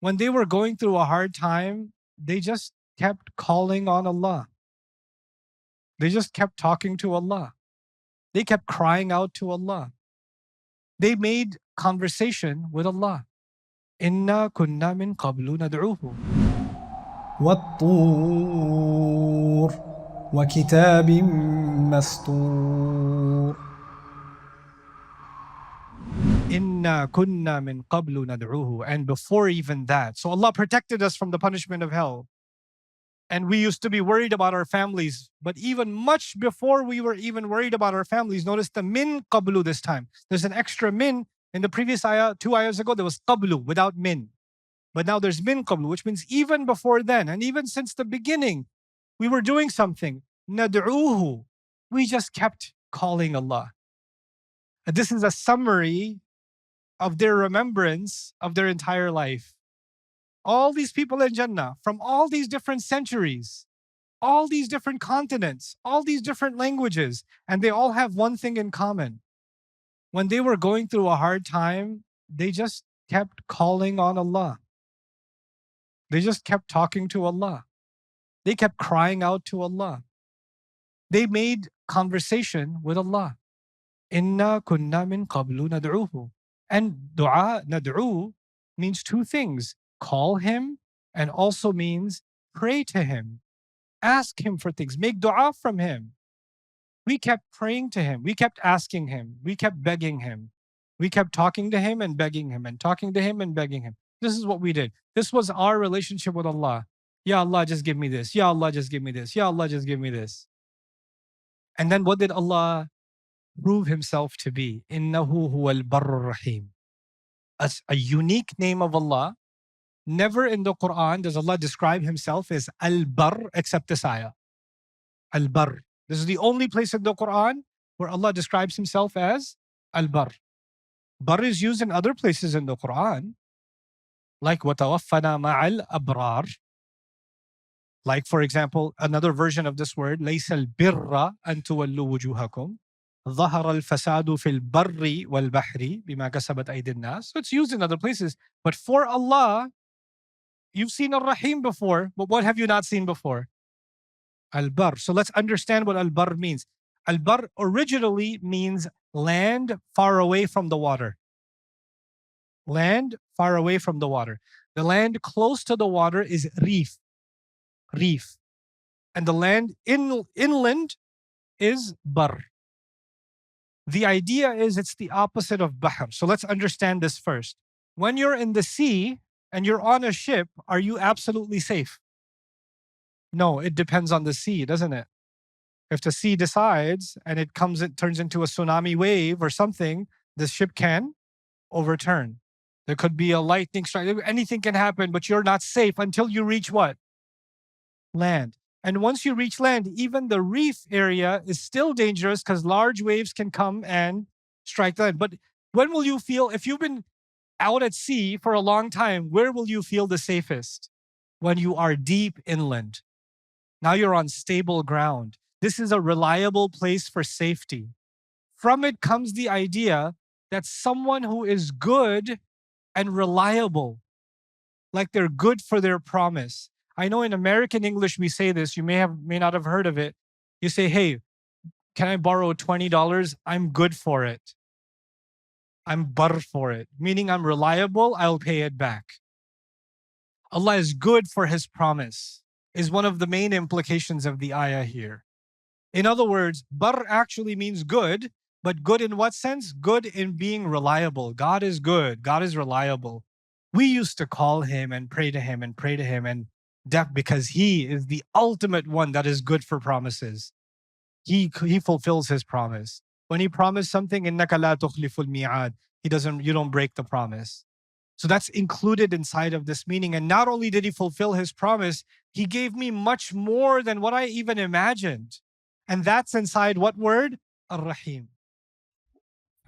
When they were going through a hard time, they just kept calling on Allah. They just kept talking to Allah. They kept crying out to Allah. They made conversation with Allah. Inna kunna min qablu nad'uhu. والطور وكتاب مسطور. Inna kunna min qablu nad'uhu. And before even that, so Allah protected us from the punishment of hell. And we used to be worried about our families. But even much before we were even worried about our families, notice the min qablu this time. There's an extra min. In the previous ayah, 2 ayahs ago, there was qablu without min. But now there's min qablu, which means even before then, and even since the beginning, we were doing something. Nad'uhu. We just kept calling Allah. And this is a summary of their remembrance of their entire life. All these people in Jannah, from all these different centuries, all these different continents, all these different languages, and they all have one thing in common. When they were going through a hard time, they just kept calling on Allah. They just kept talking to Allah. They kept crying out to Allah. They made conversation with Allah. Inna kunna min qablu nad'uhu. And dua, nad'u, means two things. Call Him and also means pray to Him. Ask Him for things. Make dua from Him. We kept praying to Him. We kept asking Him. We kept begging Him. We kept talking to Him and begging Him and talking to Him and begging Him. This is what we did. This was our relationship with Allah. Ya Allah, just give me this. Ya Allah, just give me this. Ya Allah, just give me this. And then what did Allah prove Himself to be? Innahu huwal barr rahim. As a unique name of Allah. Never in the Quran does Allah describe Himself as Al-Barr except this ayah. Al-Barr. This is the only place in the Quran where Allah describes Himself as Al-Barr. Barr is used in other places in the Quran, like وَتَوَفَّنَا مَعَ الْأَبْرَارِ. Like, for example, another version of this word, لَيْسَ الْبِرَّ أَن تُوَلُّوا وُجُوهَكُمْ ظَهَرَ الْفَسَادُ فِي الْبَرِّ وَالْبَحْرِ بِمَا كَسَبَتْ أَيْدِي النَّاسِ. So it's used in other places. But for Allah, you've seen Ar-Rahim before, but what have you not seen before? Al-Barr. So let's understand what Al-Barr means. Al-Barr originally means land far away from the water. Land far away from the water. The land close to the water is Reef. Reef. And the land inland is Barr. The idea is it's the opposite of Bahr. So let's understand this first. When you're in the sea and you're on a ship, are you absolutely safe? No, it depends on the sea, doesn't it? If the sea decides and it turns into a tsunami wave or something, the ship can overturn. There could be a lightning strike. Anything can happen, but you're not safe until you reach what? Land. And once you reach land, even the reef area is still dangerous because large waves can come and strike land. But when will you feel, if you've been out at sea for a long time, where will you feel the safest? When you are deep inland. Now you're on stable ground. This is a reliable place for safety. From it comes the idea that someone who is good and reliable, like they're good for their promise. I know in American English we say this, you may not have heard of it. You say, hey, can I borrow $20? I'm good for it. I'm barr for it, meaning I'm reliable, I'll pay it back. Allah is good for His promise, is one of the main implications of the ayah here. In other words, barr actually means good, but good in what sense? Good in being reliable. God is good, God is reliable. We used to call Him and pray to Him and pray to Him and because He is the ultimate one that is good for promises. He fulfills His promise. When He promised something, إِنَّكَ لَا تُخْلِفُ الْمِيعَادِ, you don't break the promise. So that's included inside of this meaning. And not only did He fulfill His promise, He gave me much more than what I even imagined. And that's inside what word? Ar-Rahim.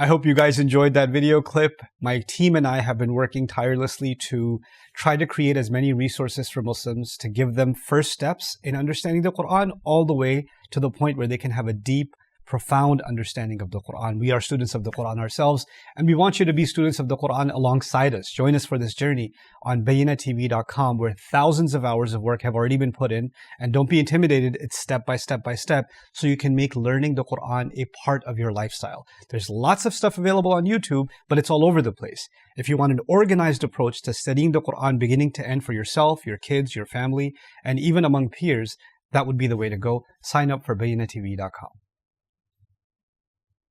I hope you guys enjoyed that video clip. My team and I have been working tirelessly to try to create as many resources for Muslims to give them first steps in understanding the Quran all the way to the point where they can have a deep, profound understanding of the Quran. We are students of the Quran ourselves, and we want you to be students of the Quran alongside us. Join us for this journey on BayyinaTV.com, where thousands of hours of work have already been put in. And don't be intimidated, it's step by step by step, so you can make learning the Quran a part of your lifestyle. There's lots of stuff available on YouTube, but it's all over the place. If you want an organized approach to studying the Quran beginning to end for yourself, your kids, your family, and even among peers, that would be the way to go. Sign up for BayyinaTV.com.